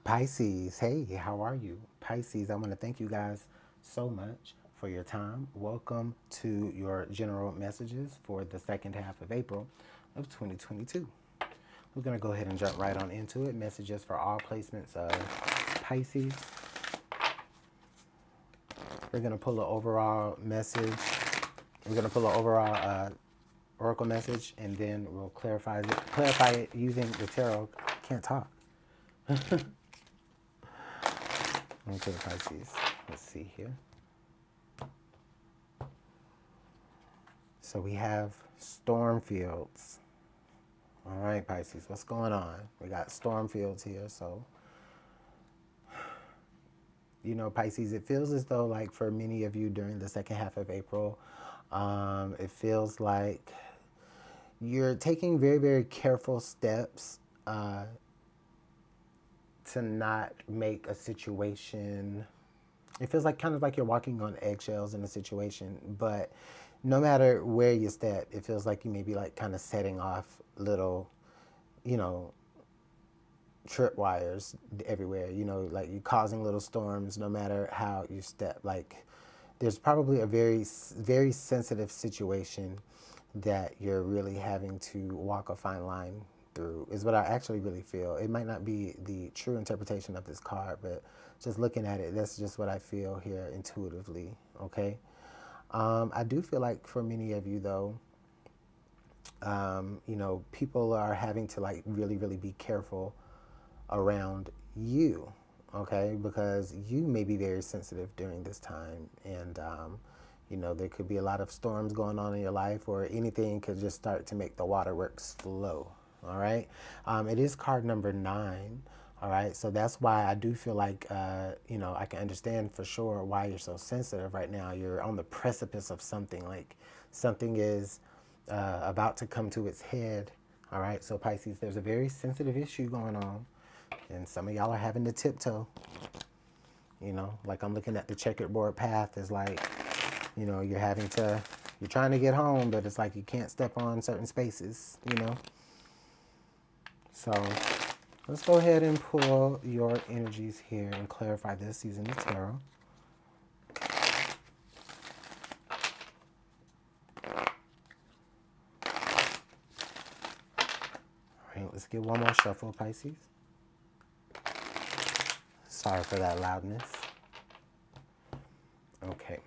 Pisces, hey, how are you? Pisces, I want to thank you guys so much for your time. Welcome to your general messages for the second half of April of 2022. We're going to go ahead and jump right on into it. Messages for all placements of Pisces. We're going to pull an overall message. We're going to pull an overall oracle message, and then we'll clarify it using the tarot. Can't talk. Okay, Pisces. Let's see here. So we have storm fields. All right, Pisces, what's going on? We got storm fields here. So, Pisces, it feels as though, like, for many of you during the second half of April, it feels like you're taking very, very careful steps to not make a situation. It feels like kind of like you're walking on eggshells in a situation, but no matter where you step, it feels like you may be like kind of setting off little, you know, tripwires everywhere, like you're causing little storms no matter how you step. Like there's probably a very, very sensitive situation that you're really having to walk a fine line through, is what I actually really feel. It might not be the true interpretation of this card, but just looking at it, that's just what I feel here intuitively, okay? I do feel like for many of you, though, people are having to like really, really be careful around you, okay? Because you may be very sensitive during this time, and there could be a lot of storms going on in your life, or anything could just start to make the waterworks flow. All right. It is card number 9. All right. So that's why I do feel like, I can understand for sure why you're so sensitive right now. You're on the precipice of something, like something is about to come to its head. All right. So Pisces, there's a very sensitive issue going on, and some of y'all are having to tiptoe. Like I'm looking at the checkerboard path. Is like, you're trying to get home, but it's like you can't step on certain spaces. So let's go ahead and pull your energies here and clarify this using the tarot. All right, let's get one more shuffle, Pisces. Sorry for that loudness. Okay.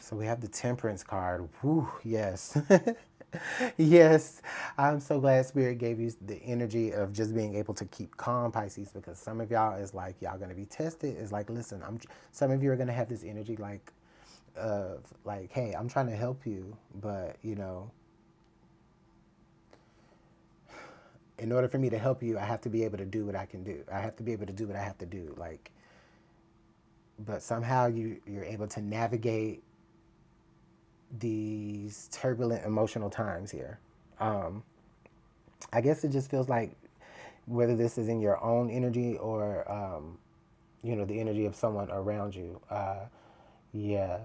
So we have the Temperance card. Woo, yes. Yes, I'm so glad Spirit gave you the energy of just being able to keep calm, Pisces, because some of y'all is like, y'all going to be tested. It's like, listen, some of you are going to have this energy like, hey, I'm trying to help you, but, in order for me to help you, I have to be able to do what I can do. I have to be able to do what I have to do. Like, but somehow you're able to navigate these turbulent emotional times here. I guess it just feels like whether this is in your own energy or, the energy of someone around you. Yeah,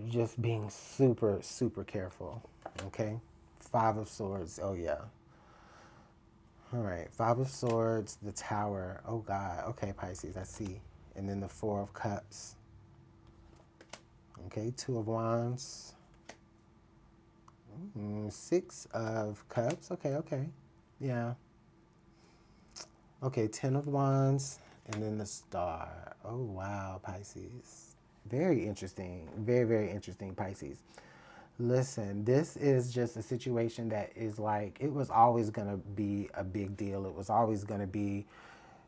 just being super, super careful. Okay. 5 of Swords. Oh, yeah. All right. 5 of Swords, the Tower. Oh, God. Okay, Pisces, I see. And then the 4 of Cups. Okay, 2 of Wands. 6 of Cups. Okay. Yeah. Okay, 10 of Wands. And then the Star. Oh, wow, Pisces. Very interesting. Very, very interesting, Pisces. Listen, this is just a situation that is like, it was always going to be a big deal. It was always going to be,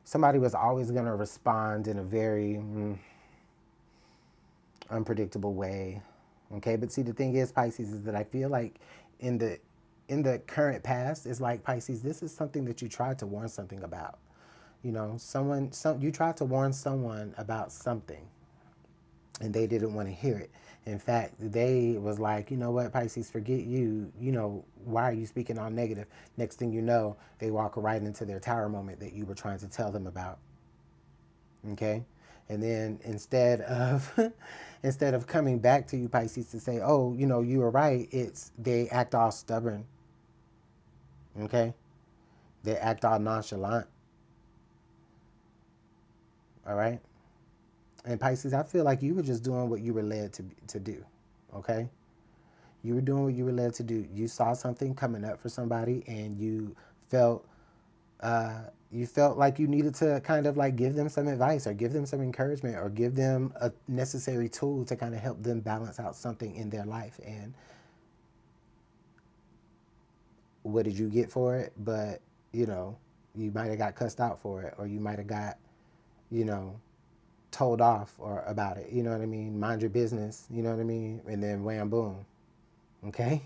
somebody was always going to respond in a very unpredictable way. Okay, but see, the thing is, Pisces, is that I feel like in the current past, it's like, Pisces, this is something that you tried to warn something about. You tried to warn someone about something, and they didn't want to hear it. In fact, they was like, you know what, Pisces, forget you. Why are you speaking all negative? Next thing you know, they walk right into their tower moment that you were trying to tell them about. Okay? And then instead of coming back to you, Pisces, to say, oh, you were right, they act all stubborn. Okay? They act all nonchalant. All right. And Pisces, I feel like you were just doing what you were led to do. Okay. You were doing what you were led to do. You saw something coming up for somebody, and felt you felt like you needed to kind of like give them some advice or give them some encouragement or give them a necessary tool to kind of help them balance out something in their life. And what did you get for it? But, you know, you might have got cussed out for it, or you might have got, you know, told off or about it. You know what I mean? Mind your business. You know what I mean? And then wham, boom. Okay.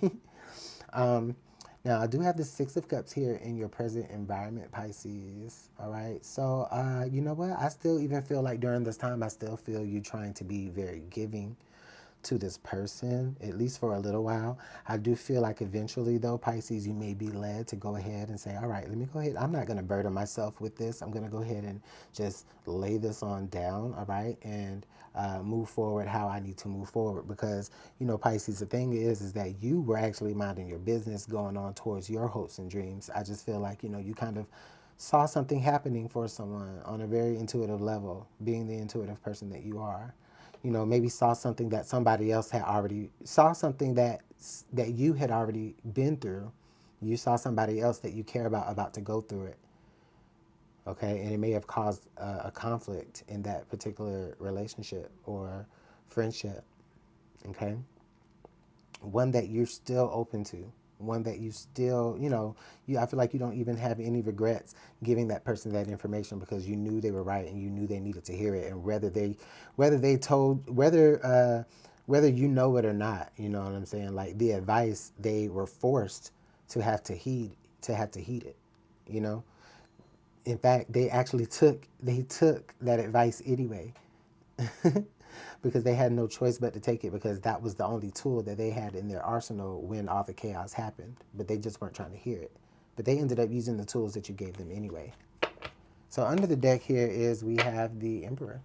Now, I do have the Six of Cups here in your present environment, Pisces. All right. So, you know what? I still even feel like during this time, I still feel you trying to be very giving to this person, at least for a little while. I do feel like eventually, though, Pisces, you may be led to go ahead and say, all right, let me go ahead. I'm not going to burden myself with this. I'm going to go ahead and just lay this on down, all right, and move forward how I need to move forward. Because, you know, Pisces, the thing is that you were actually minding your business, going on towards your hopes and dreams. I just feel like, you know, you kind of saw something happening for someone on a very intuitive level, being the intuitive person that you are. You know, maybe saw something that somebody else had already, saw something that you had already been through. You saw somebody else that you care about to go through it. Okay, and it may have caused a conflict in that particular relationship or friendship. Okay, one that you're still open to. One that you still, you know, I feel like you don't even have any regrets giving that person that information, because you knew they were right and you knew they needed to hear it. And whether you know it or not, you know what I'm saying? Like the advice, they were forced to have to heed it, you know? In fact, they took that advice anyway. Because they had no choice but to take it, because that was the only tool that they had in their arsenal when all the chaos happened. But they just weren't trying to hear it. But they ended up using the tools that you gave them anyway. So under the deck here we have the Emperor.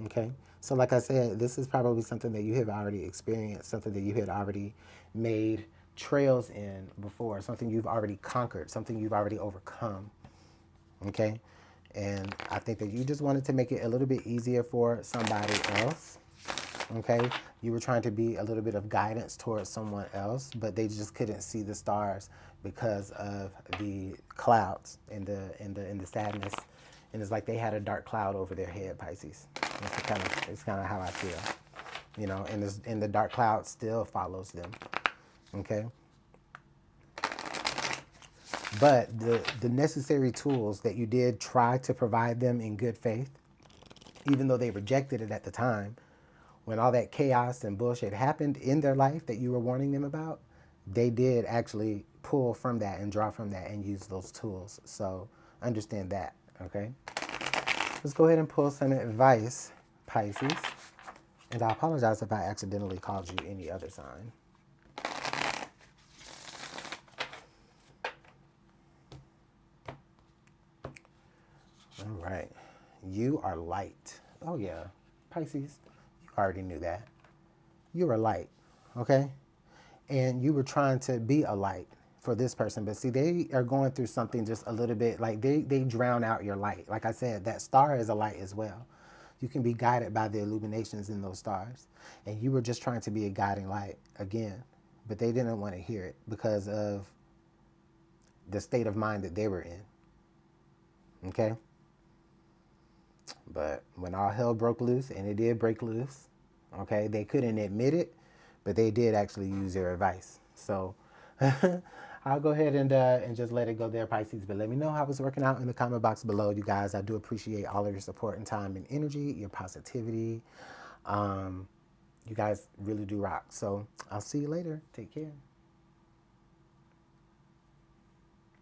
Okay. So like I said, this is probably something that you have already experienced, something that you had already made trails in before, something you've already conquered, something you've already overcome. Okay. And I think that you just wanted to make it a little bit easier for somebody else. Okay. You were trying to be a little bit of guidance towards someone else, but they just couldn't see the stars because of the clouds and the sadness. And it's like they had a dark cloud over their head, Pisces. It's kind of how I feel, you know, and the dark cloud still follows them. Okay. But the necessary tools that you did try to provide them in good faith, even though they rejected it at the time, when all that chaos and bullshit happened in their life that you were warning them about, they did actually pull from that and draw from that and use those tools. So understand that, okay? Let's go ahead and pull some advice, Pisces. And I apologize if I accidentally called you any other sign. All right. You are light. Oh, yeah. Pisces, you already knew that. You are light, okay? And you were trying to be a light for this person. But see, they are going through something just a little bit, like they drown out your light. Like I said, that star is a light as well. You can be guided by the illuminations in those stars. And you were just trying to be a guiding light again. But they didn't want to hear it because of the state of mind that they were in. Okay? But when all hell broke loose, and it did break loose, okay, they couldn't admit it, but they did actually use their advice. So I'll go ahead and just let it go there, Pisces. But let me know how it's working out in the comment box below, you guys. I do appreciate all of your support and time and energy, your positivity. You guys really do rock. So I'll see you later. Take care.